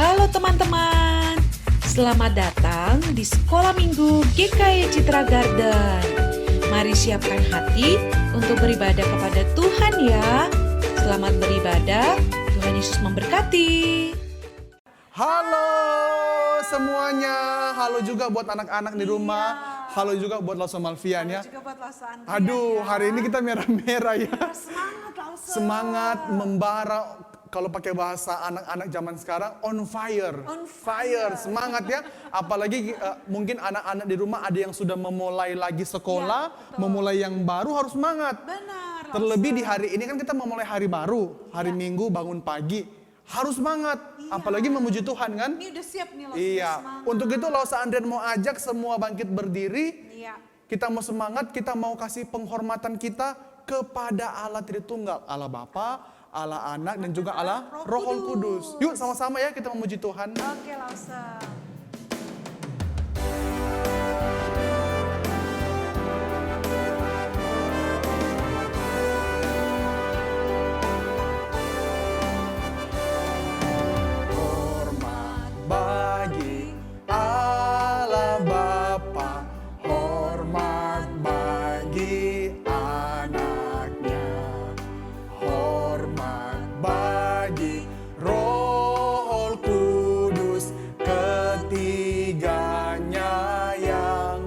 Halo teman-teman, selamat datang di Sekolah Minggu GKI Citra Garden. Mari siapkan hati untuk beribadah kepada Tuhan ya. Selamat beribadah, Tuhan Yesus memberkati. Halo semuanya, halo juga buat anak-anak di rumah, halo juga buat Lauso Malvian ya. Juga buat Lauso Andrian, Aduh, ya. hari ini kita merah-merah ya. Semangat Lauso. Semangat membara, kalau pakai bahasa anak-anak zaman sekarang, on fire. Semangat ya. Apalagi mungkin anak-anak di rumah ada yang sudah memulai lagi sekolah, memulai yang baru harus semangat. Benar. Terlebih di hari ini kan kita memulai hari baru, hari Minggu bangun pagi. Harus semangat, apalagi memuji Tuhan kan? Ini udah siap nih Lauso. Iya, Semangat. untuk itu Lauso Andrian mau ajak semua bangkit berdiri. Iya. Kita mau semangat, kita mau kasih penghormatan kita kepada Allah Tritunggal. Allah Bapa, Allah Anak, dan juga Allah Roh Kudus. Yuk sama-sama ya kita memuji Tuhan. Oke Lauso. Hormat bagi Allah Bapa, hormat bagi anaknya, hormat bagi Roh Kudus, ketiganya yang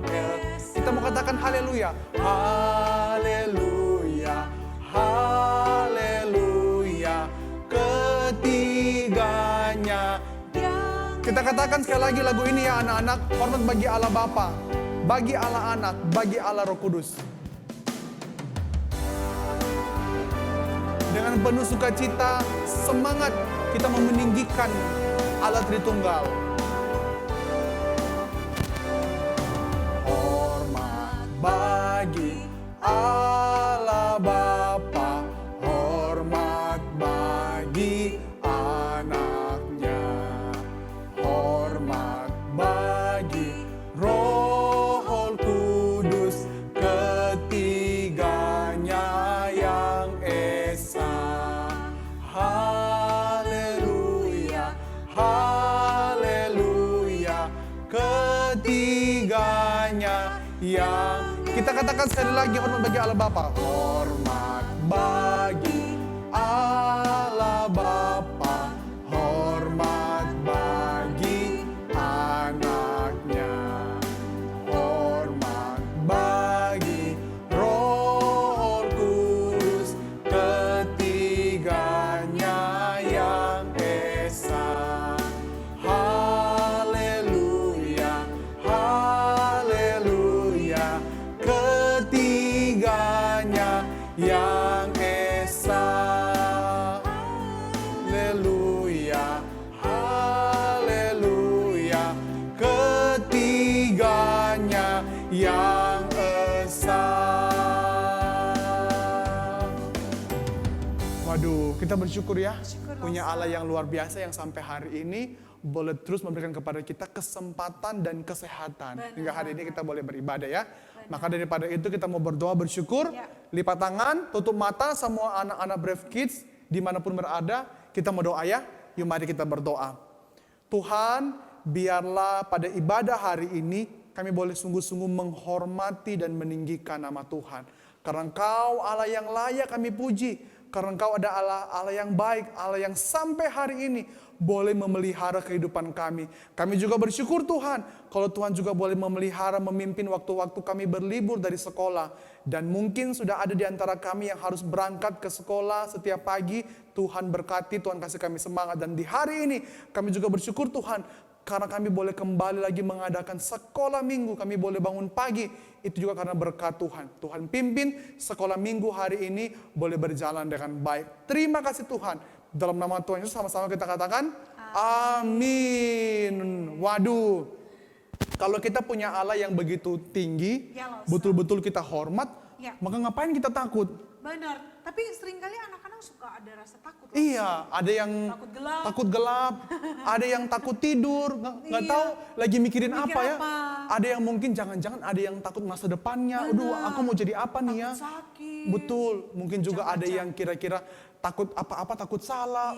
kita mau katakan haleluya, haleluya, haleluya, ketiganya. Kita katakan sekali lagi lagu ini ya anak-anak, hormat bagi Allah Bapa, bagi Allah Anak, bagi Allah Roh Kudus. Dengan penuh sukacita, semangat kita meninggikan Allah Tritunggal. Hormat bagi Allah Bapa, hormat bagi anaknya, hormat bagi Roh Kudus, ketiganya yang esa. Haleluya, haleluya, ketiganya yang kita katakan sekali lagi, hormat bagi Allah Bapa, hormat bagi Allah Bapa, hormat bagi anaknya, hormat bagi Roh Kudus, ketiganya yang esa. Haleluya, haleluya, ketiganya yang esa. Haleluya, haleluya, ketiganya yang esa. Waduh, kita bersyukur ya, punya Allah yang luar biasa yang sampai hari ini boleh terus memberikan kepada kita kesempatan dan kesehatan. Hingga hari ini kita boleh beribadah ya. Maka daripada itu kita mau berdoa bersyukur, lipat tangan, tutup mata semua anak-anak Brave Kids dimanapun berada, kita mau doa ya. Yuk mari kita berdoa. Tuhan, biarlah pada ibadah hari ini kami boleh sungguh-sungguh menghormati dan meninggikan nama Tuhan. Karena Engkau Allah yang layak kami puji. Karena Engkau ada Allah yang baik, Allah yang sampai hari ini boleh memelihara kehidupan kami. Kami juga bersyukur Tuhan, kalau Tuhan juga boleh memelihara, memimpin waktu-waktu kami berlibur dari sekolah. Dan mungkin sudah ada di antara kami yang harus berangkat ke sekolah setiap pagi. Tuhan berkati, Tuhan kasih kami semangat. Dan di hari ini kami juga bersyukur Tuhan, karena kami boleh kembali lagi mengadakan sekolah minggu, kami boleh bangun pagi, itu juga karena berkat Tuhan. Tuhan pimpin sekolah minggu hari ini boleh berjalan dengan baik. Terima kasih Tuhan. Dalam nama Tuhan Yesus sama-sama kita katakan, amin. Waduh, kalau kita punya Allah yang begitu tinggi, betul-betul kita hormat, maka ngapain kita takut? Benar, tapi seringkali anak-anak suka ada rasa takut. Iya, ada yang takut gelap, ada yang takut tidur, nggak tahu lagi mikirin apa ya. Ada yang mungkin jangan-jangan ada yang takut masa depannya. Aduh, aku mau jadi apa nih ya? Sakit. Betul, mungkin juga ada yang kira-kira takut apa-apa, takut salah.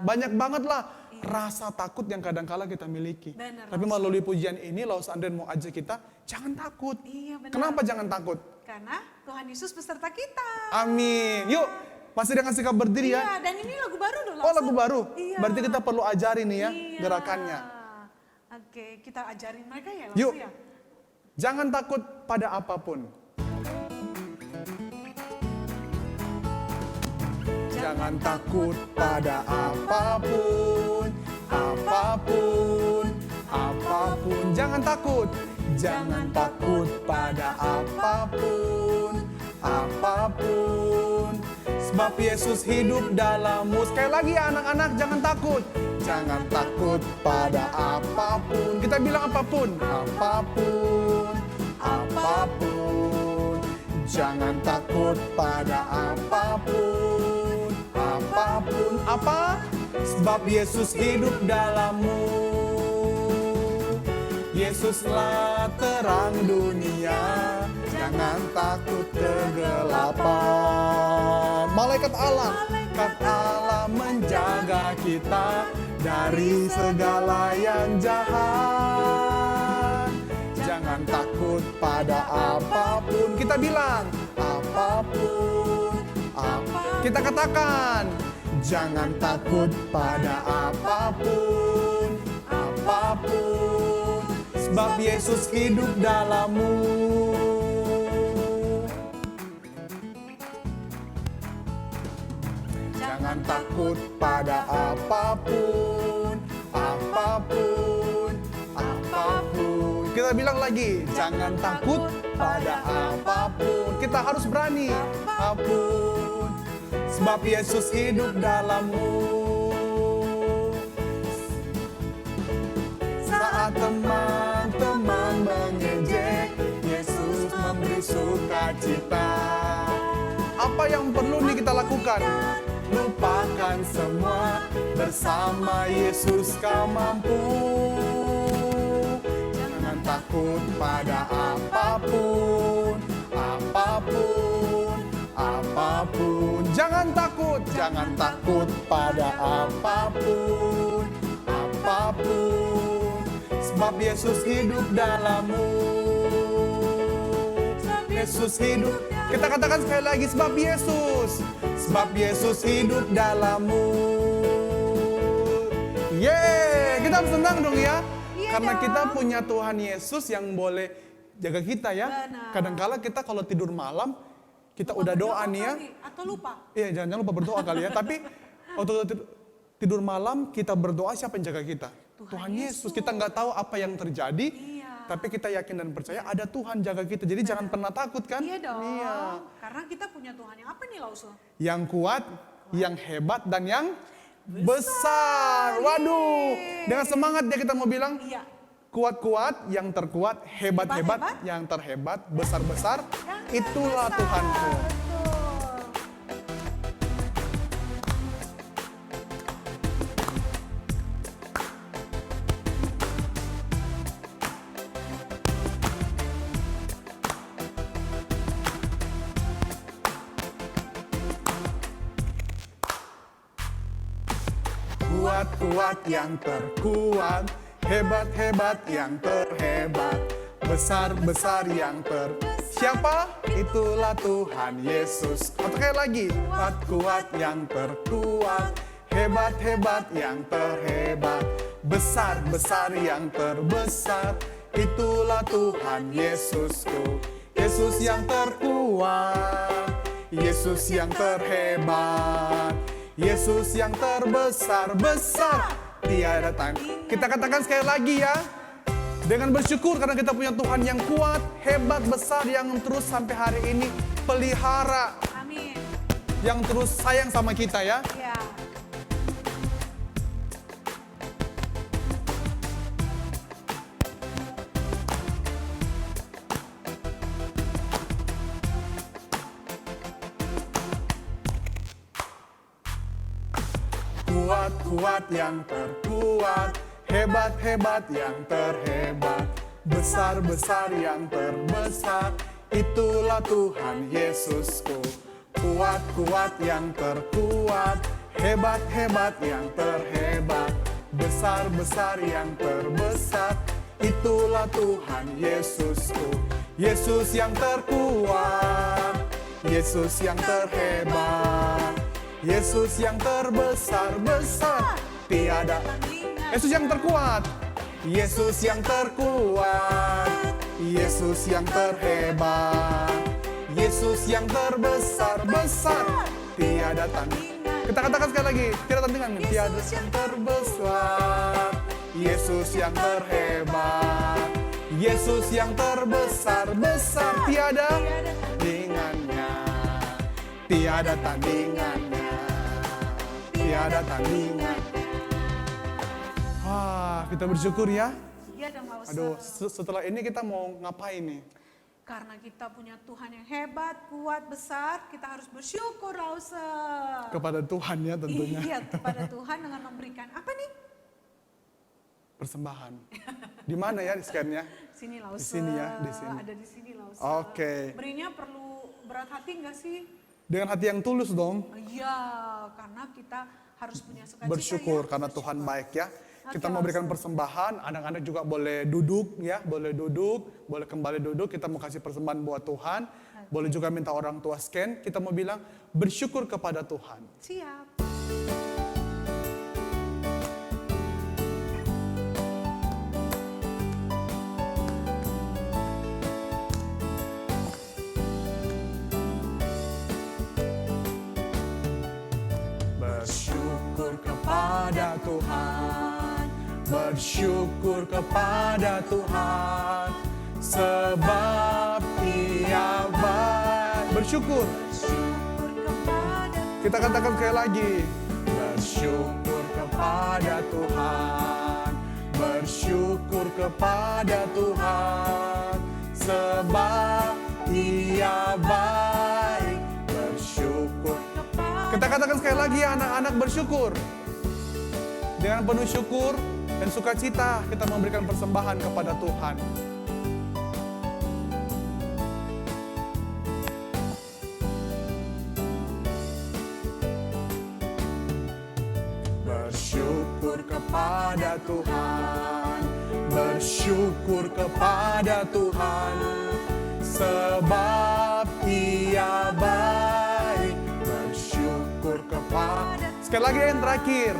Banyak banget lah. rasa takut yang kadang-kala kita miliki. Benar, Tapi melalui pujian ini, Laus Anden mau ajak kita, jangan takut. Iya, benar. Kenapa jangan takut? Karena Tuhan Yesus beserta kita. Amin. Yuk, masih dengan sikap berdiri ya. Iya, dan ini lagu baru dong. Oh, lagu baru? Iya. Berarti kita perlu ajarin nih ya, Iya. gerakannya. Oke, kita ajarin mereka ya Yuk. langsung ya. Jangan takut pada apapun. Jangan takut pada apapun, apapun, apapun. Jangan takut, jangan takut pada apapun, apapun. Sebab Yesus hidup dalammu. Sekali lagi ya anak-anak, jangan takut. Jangan takut pada apapun. Kita bilang apapun, apapun, apapun. Jangan takut pada apapun, apapun. Apa? Sebab Yesus hidup dalammu. Yesuslah terang dunia. Jangan takut kegelapan. Malaikat Allah menjaga kita dari segala yang jahat. Jangan takut pada apapun. Kita bilang apapun, apapun. Kita katakan jangan takut pada apapun, apapun. Sebab Yesus hidup dalammu. Jangan takut pada apapun, apapun, apapun. Kita bilang lagi, jangan takut pada apapun. Kita harus berani, apapun. Sebab Yesus hidup dalammu. Saat teman-teman mengejek, Yesus memberi sukacita. Apa yang perlu nih kita lakukan? Lupakan semua, bersama Yesus kau mampu. Jangan takut pada apapun, apapun, apapun. Jangan takut pada apapun, apapun. Sebab Yesus hidup dalammu. Yesus hidup. Kita katakan sekali lagi, sebab Yesus hidup dalammu. Yeay, kita harus senang dong ya. Iya Karena dong. kita punya Tuhan Yesus yang boleh jaga kita ya. Benar. Kadang-kala kita kalau tidur malam, kita udah doa nih ya. Atau lupa. Iya, jangan lupa berdoa kali ya. Tapi waktu tidur malam kita berdoa, siapa yang jaga kita? Tuhan Yesus. Kita nggak tahu apa yang terjadi. Iya. Tapi kita yakin dan percaya ada Tuhan jaga kita. Jadi jangan pernah takut kan? Iya dong. Iya. Karena kita punya Tuhan yang apa nih Lausul? Yang kuat, yang hebat, dan yang besar. Waduh. Dengan semangat ya kita mau bilang. Iya. Kuat-kuat, yang terkuat, hebat-hebat, Hebat-hebat, yang terhebat, besar-besar. Yang Itulah terbesar. Tuhanku. Betul. Kuat-kuat yang terkuat, hebat-hebat yang terhebat, besar-besar yang Siapa? Itulah Tuhan Yesus. Atau kayak lagi, kuat-kuat yang terkuat, hebat-hebat yang terhebat, besar-besar yang terbesar. Itulah Tuhan Yesusku. Yesus yang terkuat, Yesus yang terhebat, Yesus yang terbesar-besar, tiada tanding. Kita katakan sekali lagi ya. Dengan bersyukur karena kita punya Tuhan yang kuat, hebat, besar, yang terus sampai hari ini pelihara, Amin. yang terus sayang sama kita ya. Ya. Kuat-kuat yang terkuat, hebat-hebat yang terhebat, besar-besar yang terbesar. Itulah Tuhan Yesusku. Kuat-kuat yang terkuat, hebat-hebat yang terhebat, besar-besar yang terbesar. Itulah Tuhan Yesusku, Yesus yang terkuat, Yesus yang terhebat, Yesus yang terbesar-besar, tiada. Yesus yang terkuat, Yesus yang terkuat, Yesus yang terhebat, Yesus yang terbesar-besar, tiada tandingan. Kita katakan sekali lagi, tiada tandingan. Tiada yang terbesar, Yesus yang terhebat, Yesus yang terbesar-besar, tiada tandingannya, tiada tandingannya, tiada tandingannya. Wah, kita bersyukur ya. Iya dong, Lause. Aduh, setelah ini kita mau ngapain nih? Karena kita punya Tuhan yang hebat, kuat, besar, kita harus bersyukur, Lause. Kepada Tuhan ya tentunya. Iya, kepada Tuhan dengan memberikan apa nih? Persembahan. Di mana ya scan-nya? Sini, Lause. Di sini ya, di sini. Ada di sini, Lause. Oke. Berinya perlu berat hati nggak sih? Dengan hati yang tulus dong. Iya, karena kita harus punya sukacita. Bersyukur ya. karena Tuhan baik ya. Kita Oke, mau berikan Lause. persembahan, anak-anak juga boleh duduk ya, boleh duduk, boleh kembali duduk. Kita mau kasih persembahan buat Tuhan. Boleh juga minta orang tua scan. Kita mau bilang bersyukur kepada Tuhan. Siap. Bersyukur kepada Tuhan, bersyukur kepada Tuhan, sebab Ia baik. Bersyukur. Bersyukur kepada Kita katakan sekali lagi. Bersyukur kepada Tuhan, bersyukur kepada Tuhan, sebab Ia baik. Bersyukur. Kita katakan sekali lagi ya anak-anak, bersyukur. Dengan penuh syukur dan sukacita kita memberikan persembahan kepada Tuhan. Bersyukur kepada Tuhan, bersyukur kepada Tuhan, sebab Ia baik. Bersyukur kepada. Sekali lagi yang terakhir.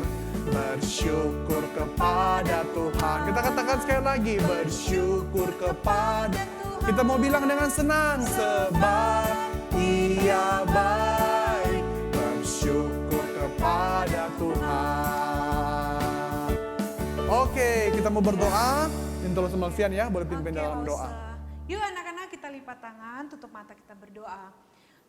Bersyukur kepada Tuhan. Kita katakan sekali lagi, bersyukur kepada. Kita mau bilang dengan senang, sebab Ia baik. Bersyukur kepada Tuhan. Oke, kita mau berdoa. Intolong Malvian ya, boleh pimpin Oke, dalam Lause. doa. Yuk anak-anak kita lipat tangan, tutup mata kita berdoa.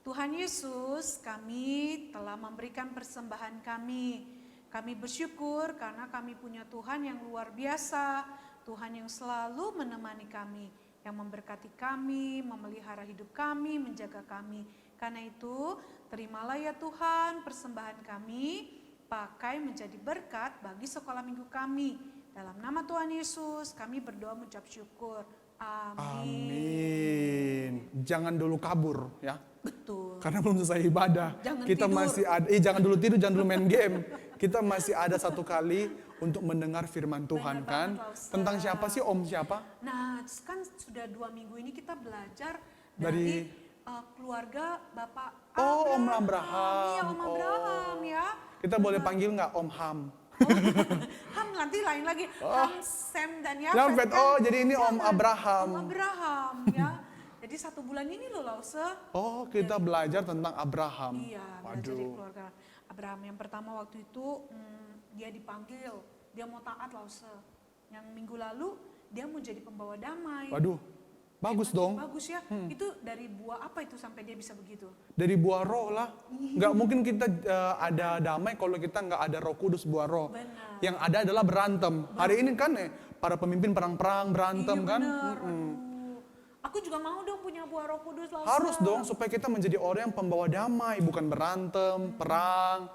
Tuhan Yesus, kami telah memberikan persembahan kami. Kami bersyukur karena kami punya Tuhan yang luar biasa. Tuhan yang selalu menemani kami, yang memberkati kami, memelihara hidup kami, menjaga kami. Karena itu, terimalah ya Tuhan persembahan kami, pakai menjadi berkat bagi sekolah minggu kami. Dalam nama Tuhan Yesus, kami berdoa mengucap syukur. Amin. Amin. Jangan dulu kabur ya. Betul. Karena belum selesai ibadah. Jangan Kita tidur. masih ada, jangan dulu tidur, jangan dulu main game. Kita masih ada satu kali untuk mendengar firman Tuhan Benar kan. banget, Lause. Tentang siapa sih, Om siapa? Nah, kan sudah 2 minggu ini kita belajar Dari- dari keluarga Bapak Oh, Om Abraham. Iya, Om Oh. Abraham ya. Kita boleh panggil nggak Om Ham? Ham nanti lain lagi. Ham, Sam dan Yafet. Yafet, kan? oh jadi ini Om Jangan. Abraham. Om Abraham ya. Jadi 1 bulan ini loh Lause. Oh, kita belajar tentang Abraham. Iya, belajar dari Waduh. keluarga Abraham. Yang pertama waktu itu dia dipanggil, dia mau taat Lause. Yang minggu lalu dia mau jadi pembawa damai. Waduh, bagus dong. Bagus ya. Itu dari buah apa itu sampai dia bisa begitu? Dari buah roh lah. Nggak mungkin kita ada damai kalau kita nggak ada Roh Kudus, buah roh. Benar. Yang ada adalah berantem. Hari ini kan para pemimpin perang-perang berantem Iya, kan. bener. Aduh. Aku juga mau dong punya buah Roh Kudus Lause. Harus dong supaya kita menjadi orang yang pembawa damai, bukan berantem, perang,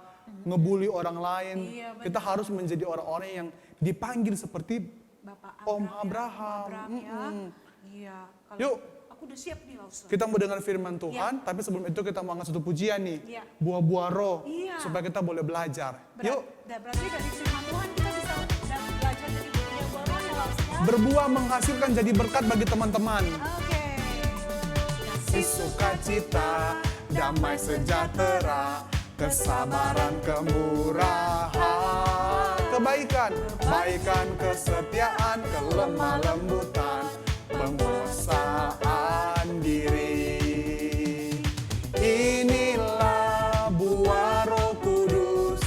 ngebully orang lain. Iya, benar. Kita harus menjadi orang-orang yang dipanggil seperti Bapak Om Abraham, Abraham. ya. Om Abraham ya. Iya. Kalau Yuk. aku udah siap nih Lause. kita mau dengar firman Tuhan, tapi sebelum itu kita mau angkat satu pujian nih. Iya. Buah-buah roh, Iya. supaya kita boleh belajar. Yuk. Berarti dari firman Tuhan kita bisa berbuah menghasilkan jadi berkat bagi teman-teman. Oke. Kasih sukacita, damai sejahtera, kesabaran, kemurahan, kebaikan, kesetiaan, kelemah lembutan, penguasaan diri. Inilah buah Roh Kudus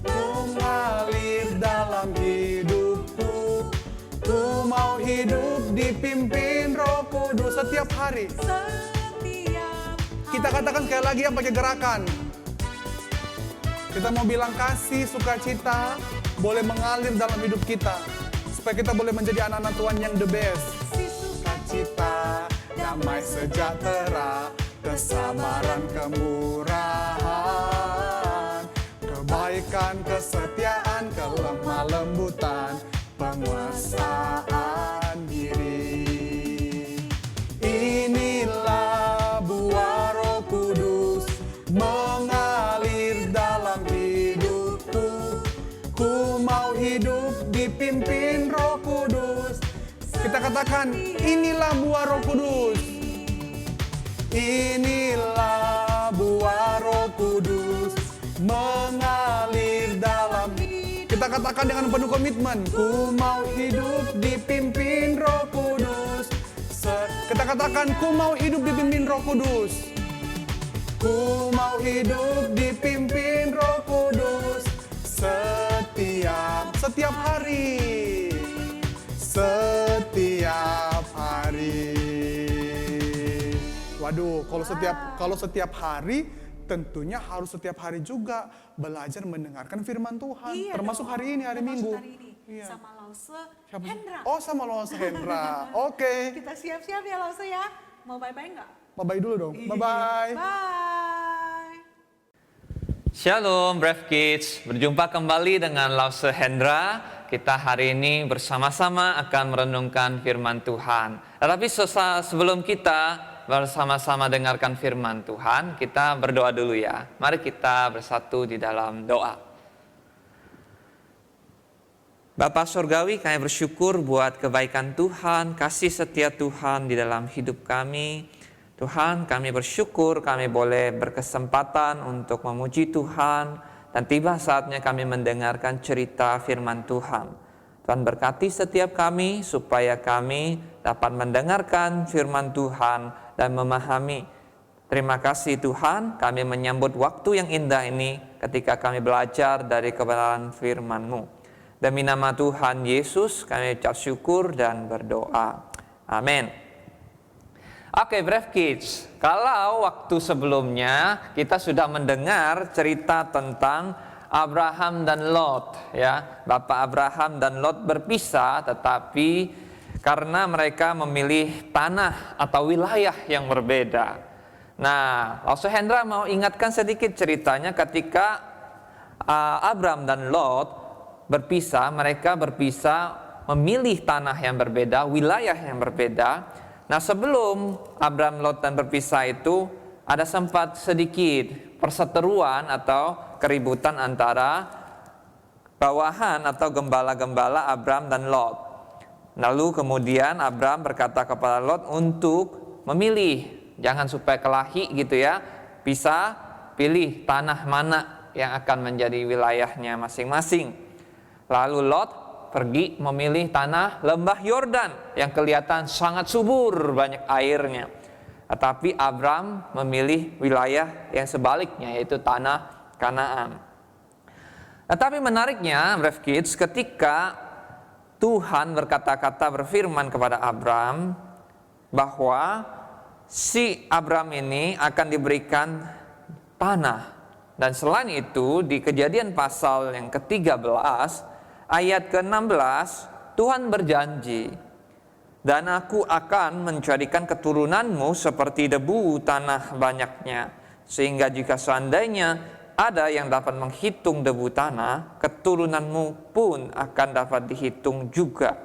mengalir dalam hidupku. Ku mau hidup dipimpin Roh Kudus setiap hari. Kita katakan sekali lagi ya pakai gerakan. Kita mau bilang kasih sukacita boleh mengalir dalam hidup kita, supaya kita boleh menjadi anak-anak Tuhan yang the best. Sukacita, damai sejahtera, kesabaran, kemurahan, kebaikan, kesetiaan, kelemah lembutan, penguasaan diri. Inilah buah Roh Kudus mengalir dalam hidupku. Ku mau hidup dipimpin Roh Kudus. Kita katakan, inilah buah Roh Kudus. Inilah buah Roh Kudus mengalir dalam hidup. Kita katakan dengan penuh komitmen, ku mau hidup dipimpin Roh Kudus. Kita katakan, ku mau hidup dipimpin Roh Kudus. Ku mau hidup dipimpin Roh Kudus setiap hari. Setiap hari. Waduh, kalau setiap hari, tentunya harus setiap hari juga belajar mendengarkan firman Tuhan. Iya termasuk dong, hari ini, hari Minggu. Hari ini. Iya. Sama Lause Siapa? Hendra. Oh, sama Lause Hendra. Oke. Kita siap-siap ya Lause ya. Mau bye-bye nggak? Bye-bye dulu dong. Bye-bye. Bye. Shalom Brave Kids, berjumpa kembali dengan Lause Hendra. Kita hari ini bersama-sama akan merenungkan firman Tuhan. Tetapi sebelum kita bersama-sama dengarkan firman Tuhan, kita berdoa dulu ya. Mari kita bersatu di dalam doa. Bapa Surgawi, kami bersyukur buat kebaikan Tuhan, kasih setia Tuhan di dalam hidup kami. Tuhan, kami bersyukur kami boleh berkesempatan untuk memuji Tuhan, dan tiba saatnya kami mendengarkan cerita firman Tuhan. Tuhan berkati setiap kami supaya kami dapat mendengarkan firman Tuhan dan memahami. Terima kasih Tuhan, kami menyambut waktu yang indah ini ketika kami belajar dari kebenaran firman-Mu. Demi nama Tuhan Yesus kami ucap syukur dan berdoa. Amin. Oke, Brave Kids, kalau waktu sebelumnya kita sudah mendengar cerita tentang Abraham dan Lot, ya, Bapak Abraham dan Lot berpisah, tetapi karena mereka memilih tanah atau wilayah yang berbeda. Nah, Lause Hendra mau ingatkan sedikit ceritanya ketika Abraham dan Lot berpisah, mereka berpisah memilih tanah yang berbeda, wilayah yang berbeda. Nah, sebelum Abraham Lot dan berpisah itu ada sempat sedikit perseteruan atau keributan antara bawahan atau gembala-gembala Abraham dan Lot. Lalu kemudian Abraham berkata kepada Lot untuk memilih, jangan supaya kelahi gitu ya, bisa pilih tanah mana yang akan menjadi wilayahnya masing-masing. Lalu Lot pergi memilih tanah lembah Yordan yang kelihatan sangat subur, banyak airnya. Tetapi Abram memilih wilayah yang sebaliknya, yaitu tanah Kanaan. Tetapi menariknya, Brave Kids, ketika Tuhan berkata-kata berfirman kepada Abram bahwa si Abram ini akan diberikan tanah. Dan selain itu, di Kejadian pasal yang ke-13, ayat ke-16, Tuhan berjanji, dan aku akan menjadikan keturunanmu seperti debu tanah banyaknya, sehingga jika seandainya ada yang dapat menghitung debu tanah, keturunanmu pun akan dapat dihitung juga.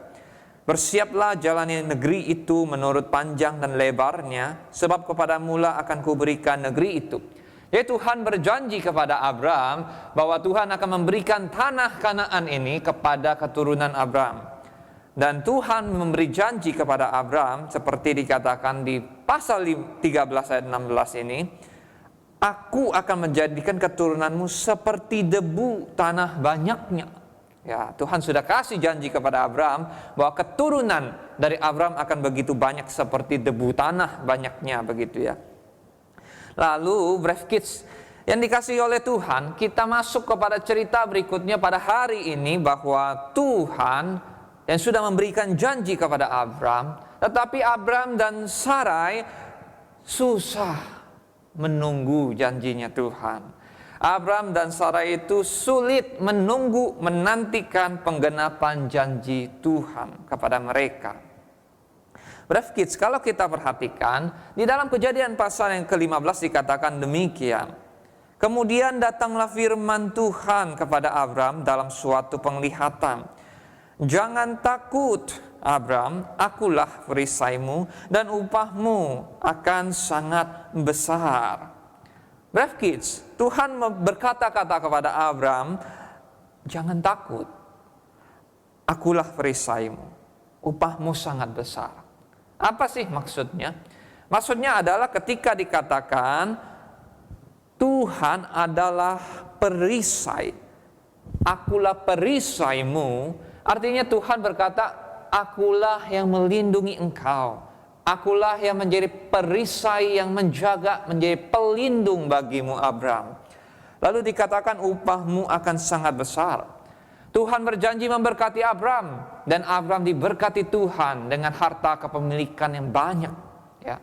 Bersiaplah jalani negeri itu menurut panjang dan lebarnya, sebab kepadamu lah akan kuberikan negeri itu. Jadi Tuhan berjanji kepada Abraham bahwa Tuhan akan memberikan tanah Kanaan ini kepada keturunan Abraham. Dan Tuhan memberi janji kepada Abraham seperti dikatakan di pasal 13 ayat 16 ini, aku akan menjadikan keturunanmu seperti debu tanah banyaknya. Ya, Tuhan sudah kasih janji kepada Abraham bahwa keturunan dari Abraham akan begitu banyak seperti debu tanah banyaknya, begitu ya. Lalu Brave Kids yang dikasihi oleh Tuhan, kita masuk kepada cerita berikutnya pada hari ini bahwa Tuhan yang sudah memberikan janji kepada Abraham, tetapi Abraham dan Sarai susah menunggu janjinya Tuhan. Abraham dan Sarai itu sulit menantikan penggenapan janji Tuhan kepada mereka. Brave Kids, kalau kita perhatikan, di dalam Kejadian pasal yang ke-15 dikatakan demikian. Kemudian datanglah firman Tuhan kepada Abraham dalam suatu penglihatan. Jangan takut, Abraham, akulah perisaimu dan upahmu akan sangat besar. Brave Kids, Tuhan berkata-kata kepada Abraham, jangan takut, akulah perisaimu, upahmu sangat besar. Apa sih maksudnya? Maksudnya adalah ketika dikatakan Tuhan adalah perisai, akulah perisaimu, artinya Tuhan berkata, akulah yang melindungi engkau. Akulah yang menjadi perisai yang menjaga, menjadi pelindung bagimu Abraham. Lalu dikatakan upahmu akan sangat besar. Tuhan berjanji memberkati Abraham, dan Abraham diberkati Tuhan dengan harta kepemilikan yang banyak. Ya.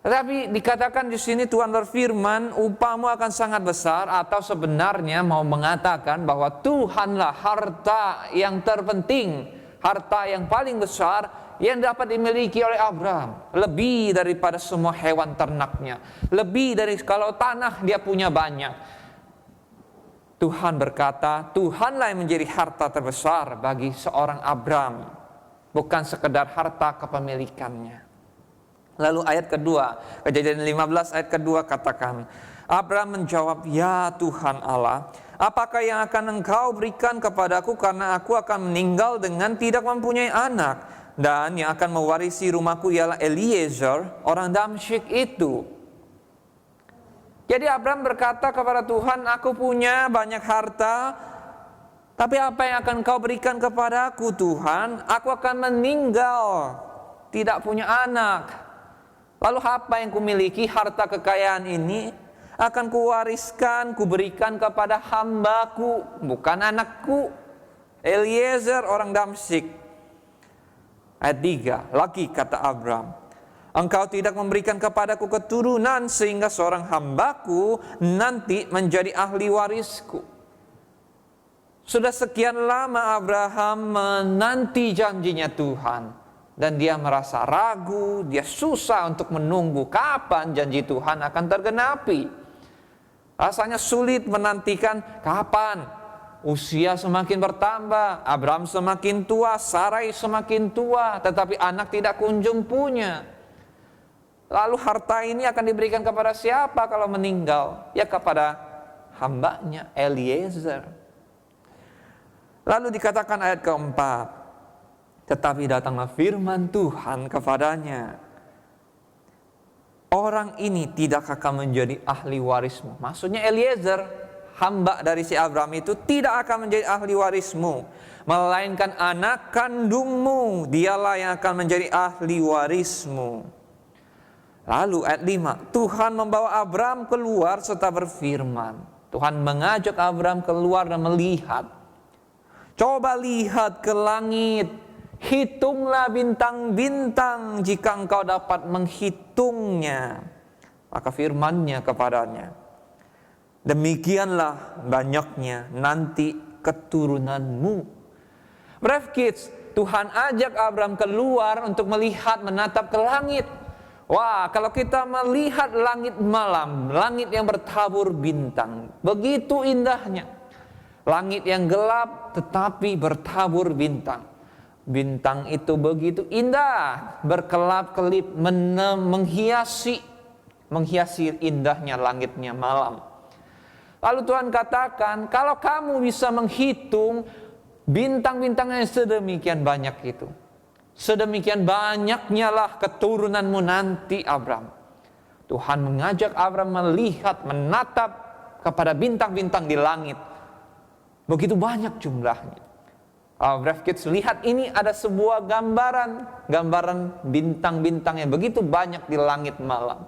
Tetapi dikatakan di sini Tuhan berfirman, upahmu akan sangat besar, atau sebenarnya mau mengatakan bahwa Tuhanlah harta yang terpenting, harta yang paling besar yang dapat dimiliki oleh Abraham, lebih daripada semua hewan ternaknya, lebih dari kalau tanah dia punya banyak. Tuhan berkata, Tuhanlah yang menjadi harta terbesar bagi seorang Abraham, bukan sekedar harta kepemilikannya. Lalu ayat kedua, Kejadian 15 ayat kedua katakan, Abraham menjawab, ya Tuhan Allah, apakah yang akan engkau berikan kepadaku karena aku akan meninggal dengan tidak mempunyai anak? Dan yang akan mewarisi rumahku ialah Eliezer, orang Damsyik itu. Jadi Abraham berkata kepada Tuhan, aku punya banyak harta, tapi apa yang akan kau berikan kepadaku Tuhan? Aku akan meninggal, tidak punya anak. Lalu apa yang kumiliki, harta kekayaan ini akan kuwariskan, kuberikan kepada hambaku, bukan anakku, Eliezer orang Damsyik. Ayat 3, lagi kata Abraham, engkau tidak memberikan kepadaku keturunan sehingga seorang hambaku nanti menjadi ahli warisku. Sudah sekian lama Abraham menanti janjinya Tuhan, dan dia merasa ragu, dia susah untuk menunggu kapan janji Tuhan akan tergenapi. Rasanya sulit menantikan kapan. Usia semakin bertambah, Abraham semakin tua, Sarai semakin tua, tetapi anak tidak kunjung punya. Lalu harta ini akan diberikan kepada siapa kalau meninggal? Ya kepada hambanya Eliezer. Lalu dikatakan ayat keempat, tetapi datanglah firman Tuhan kepadanya, orang ini tidak akan menjadi ahli warismu. Maksudnya Eliezer, hamba dari si Abraham itu tidak akan menjadi ahli warismu, melainkan anak kandungmu, dialah yang akan menjadi ahli warismu. Lalu ayat 5, Tuhan membawa Abraham keluar serta berfirman. Tuhan mengajak Abraham keluar dan melihat. Coba lihat ke langit, hitunglah bintang-bintang jika engkau dapat menghitungnya. Maka firman-Nya kepadanya, demikianlah banyaknya nanti keturunanmu. Brave Kids, Tuhan ajak Abraham keluar untuk melihat, menatap ke langit. Wah, kalau kita melihat langit malam, langit yang bertabur bintang, begitu indahnya. Langit yang gelap tetapi bertabur bintang. Bintang itu begitu indah, berkelap-kelip, menghiasi indahnya langitnya malam. Lalu Tuhan katakan, kalau kamu bisa menghitung Bintang-bintang yang sedemikian banyak itu. Sedemikian banyaknya lah keturunanmu nanti, Abram. Tuhan mengajak Abram melihat, menatap kepada bintang-bintang di langit. Begitu banyak jumlahnya. Brave Kids, lihat ini ada sebuah gambaran bintang-bintang yang begitu banyak di langit malam.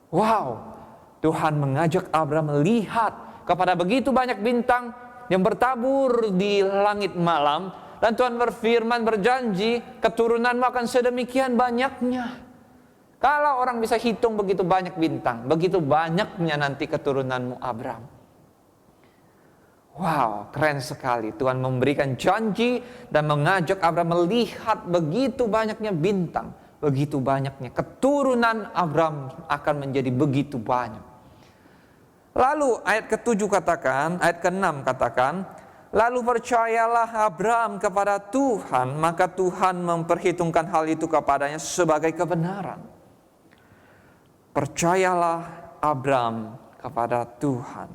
Wow, Tuhan mengajak Abram melihat kepada begitu banyak bintang yang bertabur di langit malam. Dan Tuhan berfirman, berjanji, keturunanmu akan sedemikian banyaknya. Kalau orang bisa hitung begitu banyak bintang, begitu banyaknya nanti keturunanmu, Abram. Wow, keren sekali. Tuhan memberikan janji dan mengajak Abram melihat begitu banyaknya bintang, begitu banyaknya keturunan Abram akan menjadi begitu banyak. Lalu ayat ke-7 katakan, ayat ke-6 katakan, lalu percayalah Abram kepada Tuhan, maka Tuhan memperhitungkan hal itu kepadanya sebagai kebenaran. Percayalah Abram kepada Tuhan,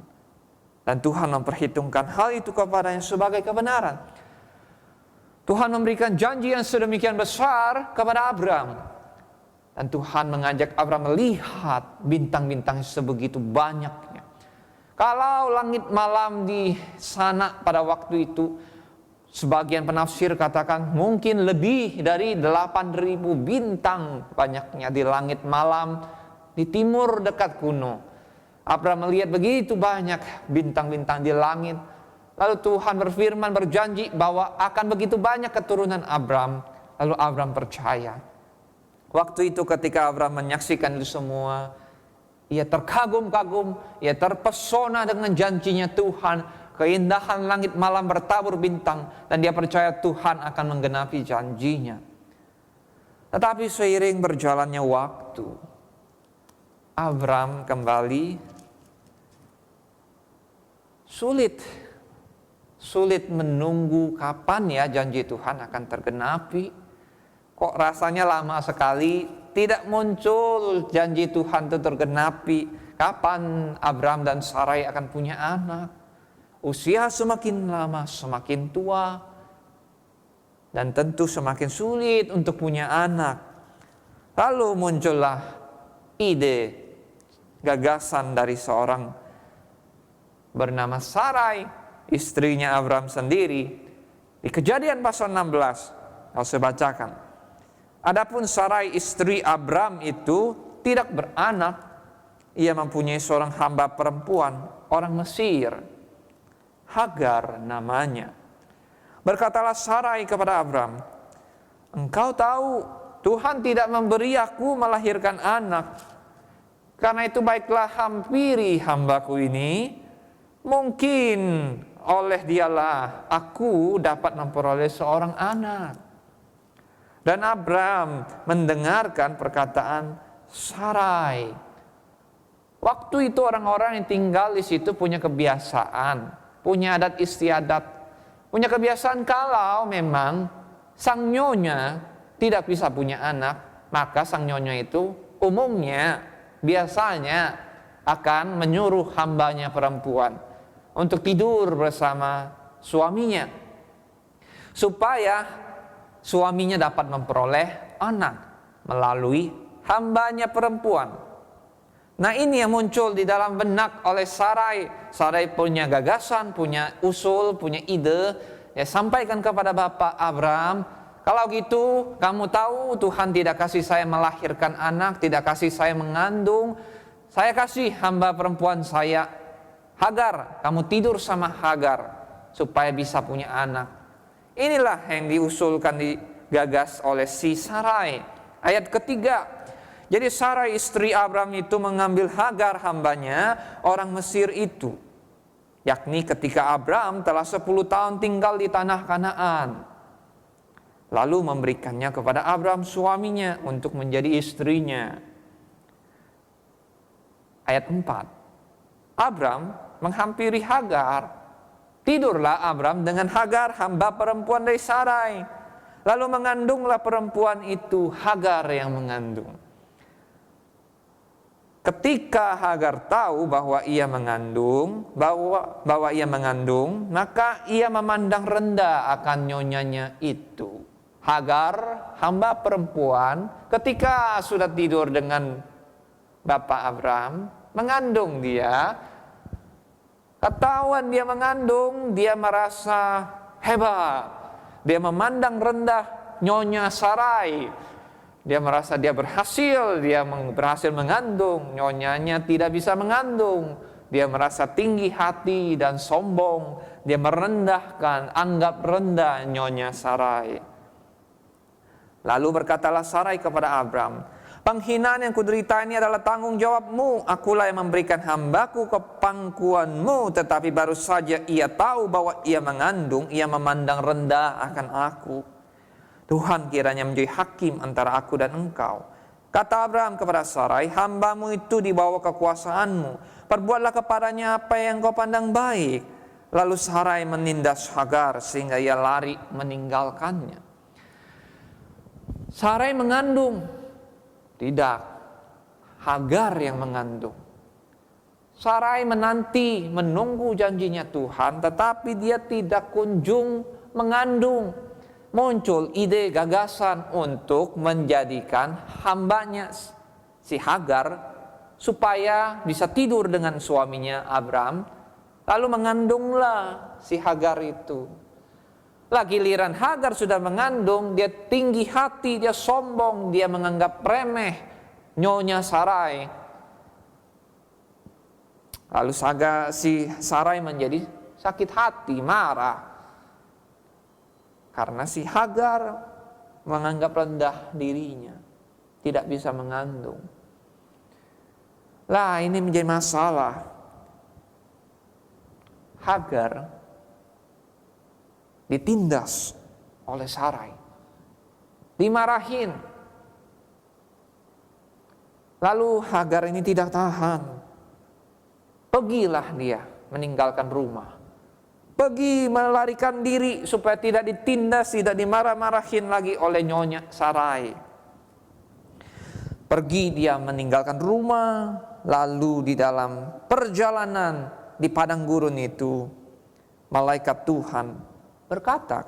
dan Tuhan memperhitungkan hal itu kepadanya sebagai kebenaran. Tuhan memberikan janji yang sedemikian besar kepada Abram, dan Tuhan mengajak Abram melihat bintang-bintang sebegitu banyaknya. Kalau langit malam di sana pada waktu itu, sebagian penafsir katakan mungkin lebih dari 8.000 bintang banyaknya di langit malam di timur dekat kuno. Abram melihat begitu banyak bintang-bintang di langit. Lalu Tuhan berfirman, berjanji bahwa akan begitu banyak keturunan Abram. Lalu Abram percaya. Waktu itu ketika Abram menyaksikan itu semua, ia terkagum-kagum, ia terpesona dengan janjinya Tuhan. Keindahan langit malam bertabur bintang, dan dia percaya Tuhan akan menggenapi janjinya. Tetapi seiring berjalannya waktu, Abram kembali sulit menunggu kapan ya janji Tuhan akan tergenapi. Kok rasanya lama sekali tidak muncul janji Tuhan itu tergenapi. Kapan Abram dan Sarai akan punya anak? Usia semakin lama semakin tua, dan tentu semakin sulit untuk punya anak. Lalu muncullah ide, gagasan dari seorang bernama Sarai, istrinya Abram sendiri. Di Kejadian pasal 16, saya bacakan. Adapun Sarai istri Abram itu tidak beranak. Ia mempunyai seorang hamba perempuan, orang Mesir, Hagar namanya. Berkatalah Sarai kepada Abram, engkau tahu Tuhan tidak memberi aku melahirkan anak. Karena itu baiklah hampiri hambaku ini, mungkin oleh dialah aku dapat memperoleh seorang anak. Dan Abram mendengarkan perkataan Sarai. Waktu itu orang-orang yang tinggal di situ punya kebiasaan, punya adat istiadat, punya kebiasaan kalau memang sang nyonya tidak bisa punya anak, maka sang nyonya itu umumnya, biasanya akan menyuruh hambanya perempuan untuk tidur bersama suaminya, supaya suaminya dapat memperoleh anak melalui hambanya perempuan. Nah, ini yang muncul di dalam benak oleh Sarai. Sarai punya gagasan, punya usul, punya ide. Ya, sampaikan kepada Bapak Abram, kalau gitu kamu tahu Tuhan tidak kasih saya melahirkan anak, tidak kasih saya mengandung. Saya kasih hamba perempuan saya Hagar, kamu tidur sama Hagar supaya bisa punya anak. Inilah yang diusulkan, digagas oleh si Sarai. Ayat ketiga, jadi Sarai istri Abram itu mengambil Hagar hambanya, orang Mesir itu. Yakni ketika Abram telah 10 tahun tinggal di tanah Kanaan. Lalu memberikannya kepada Abram suaminya untuk menjadi istrinya. Ayat 4, Abram menghampiri Hagar. Tidurlah Abram dengan Hagar, hamba perempuan dari Sarai. Lalu mengandunglah perempuan itu, Hagar yang mengandung. ketika Hagar tahu bahwa ia mengandung, maka ia memandang rendah akan nyonyanya itu. Hagar, hamba perempuan, ketika sudah tidur dengan Bapak Abraham, mengandung dia, ketahuan dia mengandung, dia merasa hebat. Dia memandang rendah nyonya Sarai. Dia merasa dia berhasil mengandung, nyonyanya tidak bisa mengandung. Dia merasa tinggi hati dan sombong. Dia merendahkan, anggap rendah nyonya Sarai. Lalu berkatalah Sarai kepada Abram, penghinaan yang kuderita ini adalah tanggung jawabmu. Akulah yang memberikan hambaku ke pangkuanmu. Tetapi baru saja ia tahu bahwa ia mengandung, ia memandang rendah akan aku. Tuhan kiranya menjadi hakim antara aku dan engkau. Kata Abraham kepada Sarai, hambamu itu di bawah kekuasaanmu. Perbuatlah kepadanya apa yang kau pandang baik. Lalu Sarai menindas Hagar sehingga ia lari meninggalkannya. Sarai mengandung. Tidak, Hagar yang mengandung. Sarai menunggu janjinya Tuhan, tetapi dia tidak kunjung mengandung. Muncul ide gagasan untuk menjadikan hambanya si Hagar supaya bisa tidur dengan suaminya Abram. Lalu mengandunglah si Hagar itu. Giliran Hagar sudah mengandung, dia tinggi hati, dia sombong, dia menganggap remeh nyonya Sarai. Lalu si Sarai menjadi sakit hati, marah. Karena si Hagar menganggap rendah dirinya, tidak bisa mengandung. Ini menjadi masalah. Hagar ditindas oleh Sarai, dimarahin. Lalu Hagar ini tidak tahan. Pergilah dia meninggalkan rumah. Pergi melarikan diri supaya tidak ditindas, tidak dimarah-marahin lagi oleh nyonya Sarai. Pergi dia meninggalkan rumah, lalu di dalam perjalanan di padang gurun itu, malaikat Tuhan berkata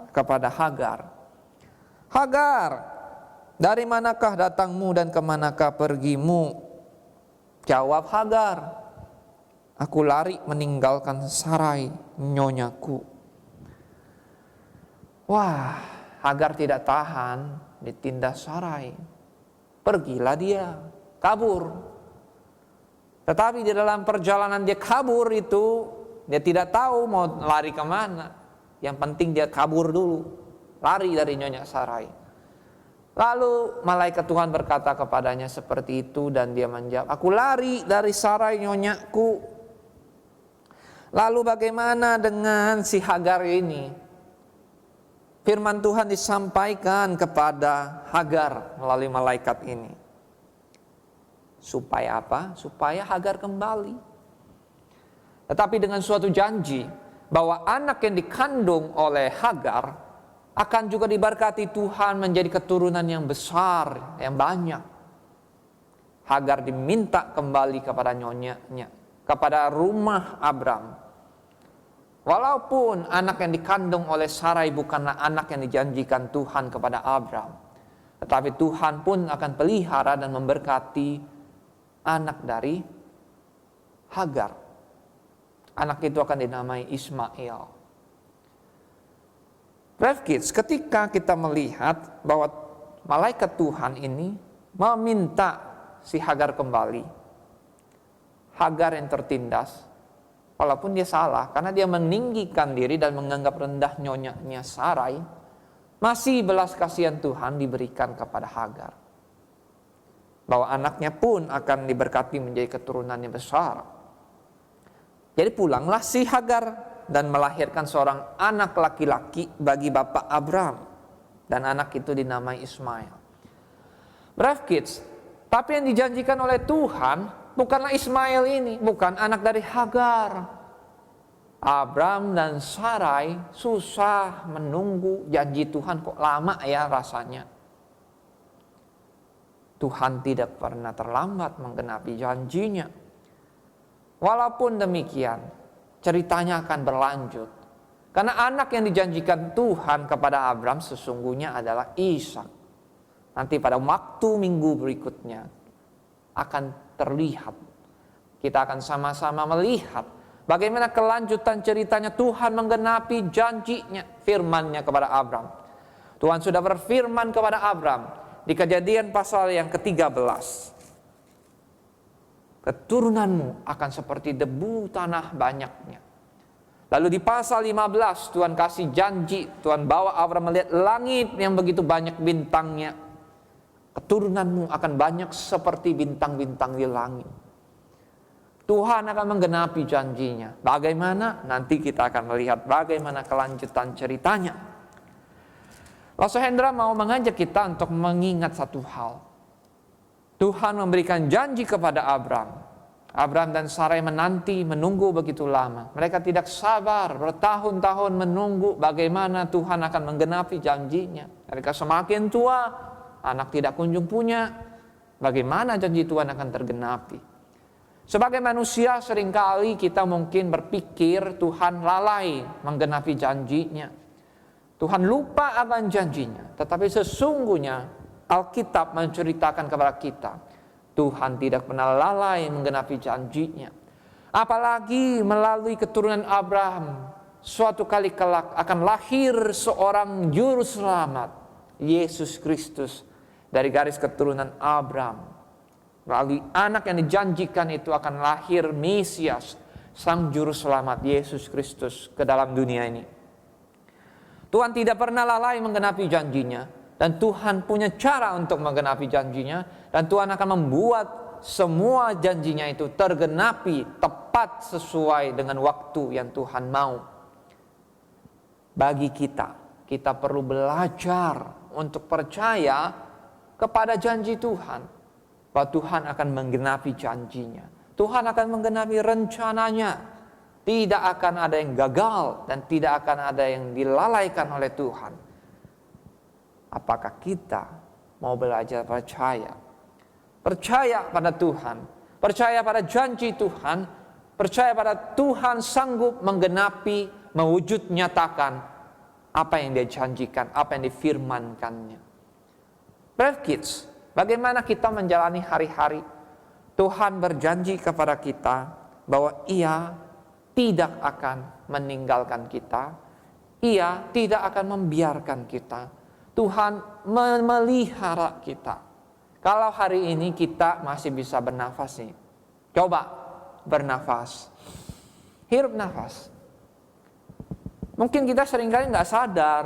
kepada Hagar, Hagar, dari manakah datangmu dan kemanakah pergimu? Jawab Hagar, aku lari meninggalkan Sarai, nyonyaku. Wah, Hagar tidak tahan ditindas Sarai. Pergilah dia, kabur. Tetapi di dalam perjalanan dia kabur itu, dia tidak tahu mau lari kemana. Yang penting dia kabur dulu, lari dari nyonya Sarai. Lalu malaikat Tuhan berkata kepadanya seperti itu dan dia menjawab, aku lari dari Sarai nyonyaku. Lalu bagaimana dengan si Hagar ini? Firman Tuhan disampaikan kepada Hagar melalui malaikat ini. Supaya apa? Supaya Hagar kembali. Tetapi dengan suatu janji bahwa anak yang dikandung oleh Hagar akan juga diberkati Tuhan menjadi keturunan yang besar, yang banyak. Hagar diminta kembali kepada nyonyanya, kepada rumah Abram. Walaupun anak yang dikandung oleh Sarai bukanlah anak yang dijanjikan Tuhan kepada Abram, tetapi Tuhan pun akan pelihara dan memberkati anak dari Hagar. Anak itu akan dinamai Ismail. Brave Kids, ketika kita melihat bahwa malaikat Tuhan ini meminta si Hagar kembali, Hagar yang tertindas, walaupun dia salah, karena dia meninggikan diri dan menganggap rendah nyonyanya Sarai, masih belas kasihan Tuhan diberikan kepada Hagar. Bahwa anaknya pun akan diberkati menjadi keturunan yang besar. Jadi pulanglah si Hagar dan melahirkan seorang anak laki-laki bagi bapak Abram. Dan anak itu dinamai Ismail. Brave Kids, tapi yang dijanjikan oleh Tuhan bukanlah Ismail ini, bukan anak dari Hagar. Abram dan Sarai susah menunggu janji Tuhan, kok lama ya rasanya. Tuhan tidak pernah terlambat menggenapi janjinya. Walaupun demikian, ceritanya akan berlanjut. Karena anak yang dijanjikan Tuhan kepada Abraham sesungguhnya adalah Ishak. Nanti pada waktu minggu berikutnya akan terlihat. Kita akan sama-sama melihat bagaimana kelanjutan ceritanya Tuhan menggenapi janjinya, firman-Nya kepada Abraham. Tuhan sudah berfirman kepada Abraham di Kejadian pasal yang ke-13. Keturunanmu akan seperti debu tanah banyaknya. Lalu di pasal 15 Tuhan kasih janji, Tuhan bawa Abraham melihat langit yang begitu banyak bintangnya. Keturunanmu akan banyak seperti bintang-bintang di langit. Tuhan akan menggenapi janjinya. Bagaimana? Nanti kita akan melihat bagaimana kelanjutan ceritanya. Pastor Hendra mau mengajak kita untuk mengingat satu hal. Tuhan memberikan janji kepada Abraham. Abraham dan Sarai menunggu begitu lama. Mereka tidak sabar, bertahun-tahun menunggu bagaimana Tuhan akan menggenapi janjinya. Mereka semakin tua, anak tidak kunjung punya. Bagaimana janji Tuhan akan tergenapi? Sebagai manusia seringkali kita mungkin berpikir Tuhan lalai menggenapi janjinya. Tuhan lupa akan janjinya. Tetapi sesungguhnya Alkitab menceritakan kepada kita, Tuhan tidak pernah lalai menggenapi janjinya. Apalagi melalui keturunan Abraham, suatu kali kelak akan lahir seorang juru selamat, Yesus Kristus, dari garis keturunan Abraham. Melalui anak yang dijanjikan itu akan lahir Mesias, sang juru selamat Yesus Kristus ke dalam dunia ini. Tuhan tidak pernah lalai menggenapi janjinya. Dan Tuhan punya cara untuk menggenapi janjinya. Dan Tuhan akan membuat semua janjinya itu tergenapi tepat sesuai dengan waktu yang Tuhan mau. Bagi kita perlu belajar untuk percaya kepada janji Tuhan. Bahwa Tuhan akan menggenapi janjinya. Tuhan akan menggenapi rencananya. Tidak akan ada yang gagal dan tidak akan ada yang dilalaikan oleh Tuhan. Apakah kita mau belajar percaya? Percaya pada Tuhan, percaya pada janji Tuhan, percaya pada Tuhan sanggup menggenapi, mewujud nyatakan apa yang Dia janjikan, apa yang difirmankannya. Brave Kids, bagaimana kita menjalani hari-hari? Tuhan berjanji kepada kita bahwa Ia tidak akan meninggalkan kita, Ia tidak akan membiarkan kita. Tuhan memelihara kita. Kalau hari ini kita masih bisa bernafas nih, coba bernafas, hirup nafas. Mungkin kita seringkali nggak sadar,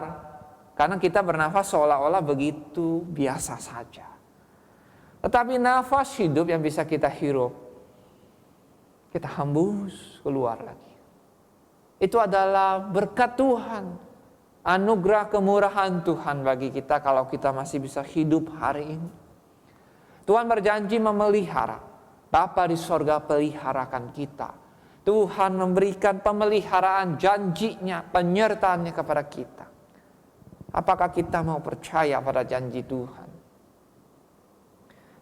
karena kita bernafas seolah-olah begitu biasa saja. Tetapi nafas hidup yang bisa kita hirup, kita hembus keluar lagi. Itu adalah berkat Tuhan. Anugerah kemurahan Tuhan bagi kita kalau kita masih bisa hidup hari ini. Tuhan berjanji memelihara. Bapa di sorga peliharakan kita. Tuhan memberikan pemeliharaan janjinya, penyertaannya kepada kita. Apakah kita mau percaya pada janji Tuhan?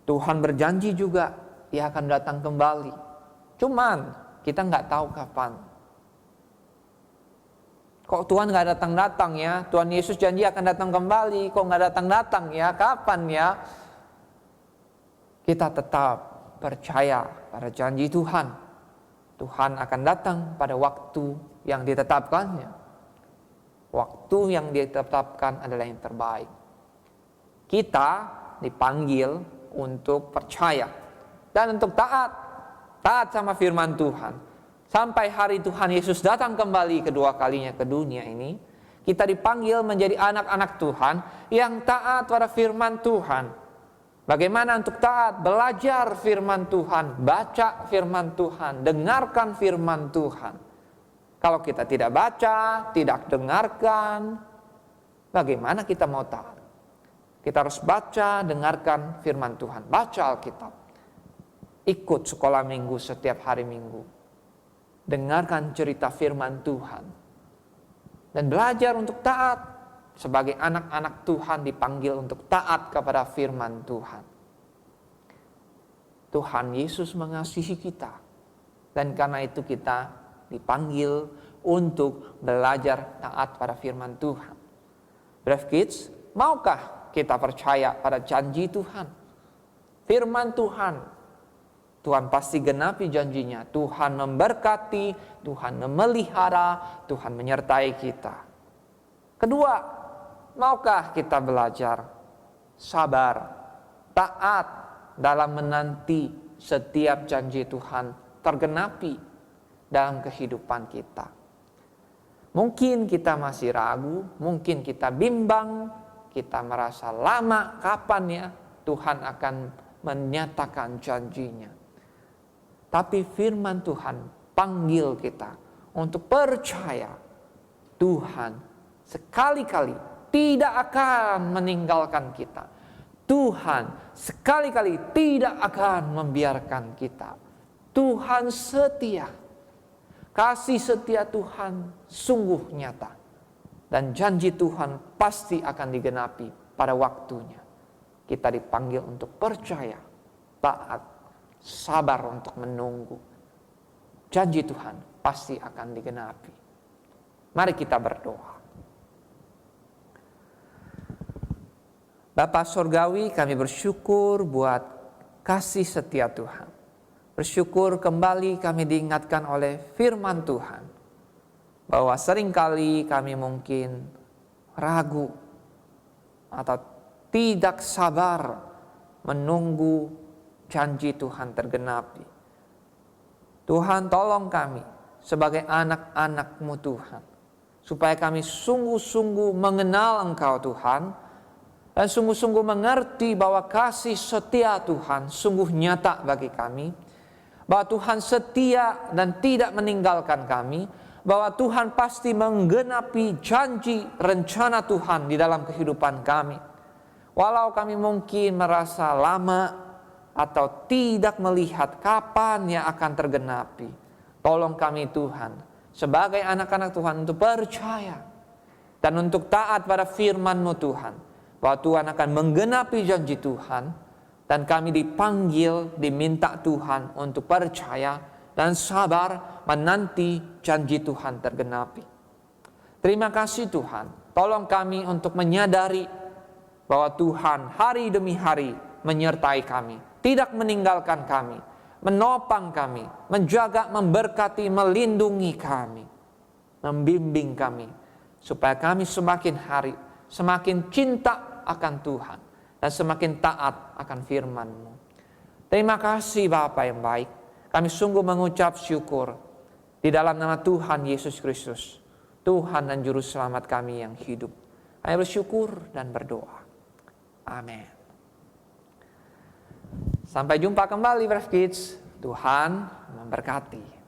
Tuhan berjanji juga Ia akan datang kembali. Cuman kita nggak tahu kapan. Kok Tuhan gak datang-datang ya? Tuhan Yesus janji akan datang kembali. Kok gak datang-datang ya? Kapan ya? Kita tetap percaya pada janji Tuhan. Tuhan akan datang pada waktu yang ditetapkannya. Waktu yang ditetapkan adalah yang terbaik. Kita dipanggil untuk percaya. Dan untuk taat. Taat sama firman Tuhan. Sampai hari Tuhan Yesus datang kembali kedua kalinya ke dunia ini, kita dipanggil menjadi anak-anak Tuhan yang taat pada firman Tuhan. Bagaimana untuk taat? Belajar firman Tuhan, baca firman Tuhan, dengarkan firman Tuhan. Kalau kita tidak baca, tidak dengarkan, bagaimana kita mau taat? Kita harus baca, dengarkan firman Tuhan, baca Alkitab. Ikut sekolah minggu setiap hari Minggu. Dengarkan cerita firman Tuhan. Dan belajar untuk taat. Sebagai anak-anak Tuhan dipanggil untuk taat kepada firman Tuhan. Tuhan Yesus mengasihi kita. Dan karena itu kita dipanggil untuk belajar taat pada firman Tuhan. Brave Kids, maukah kita percaya pada janji Tuhan? Firman Tuhan, Tuhan pasti genapi janjinya. Tuhan memberkati, Tuhan memelihara, Tuhan menyertai kita. Kedua, maukah kita belajar sabar, taat dalam menanti setiap janji Tuhan tergenapi dalam kehidupan kita. Mungkin kita masih ragu, mungkin kita bimbang, kita merasa lama kapan ya Tuhan akan menyatakan janjinya. Tapi firman Tuhan panggil kita untuk percaya Tuhan sekali-kali tidak akan meninggalkan kita. Tuhan sekali-kali tidak akan membiarkan kita. Tuhan setia. Kasih setia Tuhan sungguh nyata. Dan janji Tuhan pasti akan digenapi pada waktunya. Kita dipanggil untuk percaya, taat, sabar untuk menunggu. Janji Tuhan pasti akan digenapi. Mari kita berdoa. Bapa Surgawi, kami bersyukur buat kasih setia Tuhan. Bersyukur kembali kami diingatkan oleh firman Tuhan. Bahwa seringkali kami mungkin ragu atau tidak sabar menunggu janji Tuhan tergenapi. Tuhan tolong kami sebagai anak-anak-Mu Tuhan. Supaya kami sungguh-sungguh mengenal Engkau Tuhan. Dan sungguh-sungguh mengerti bahwa kasih setia Tuhan sungguh nyata bagi kami. Bahwa Tuhan setia dan tidak meninggalkan kami. Bahwa Tuhan pasti menggenapi janji rencana Tuhan di dalam kehidupan kami. Walau kami mungkin merasa lama atau tidak melihat kapan yang akan tergenapi. Tolong kami Tuhan sebagai anak-anak Tuhan untuk percaya dan untuk taat pada firman-Mu Tuhan. Bahwa Tuhan akan menggenapi janji Tuhan dan kami dipanggil, diminta Tuhan untuk percaya dan sabar menanti janji Tuhan tergenapi. Terima kasih Tuhan, tolong kami untuk menyadari bahwa Tuhan hari demi hari menyertai kami, tidak meninggalkan kami, menopang kami, menjaga, memberkati, melindungi kami, membimbing kami, supaya kami semakin hari, semakin cinta akan Tuhan, dan semakin taat akan firman-Mu. Terima kasih Bapa yang baik, kami sungguh mengucap syukur di dalam nama Tuhan Yesus Kristus, Tuhan dan Juru Selamat kami yang hidup. Kami bersyukur dan berdoa. Amin. Sampai jumpa kembali Brave Kids. Tuhan memberkati.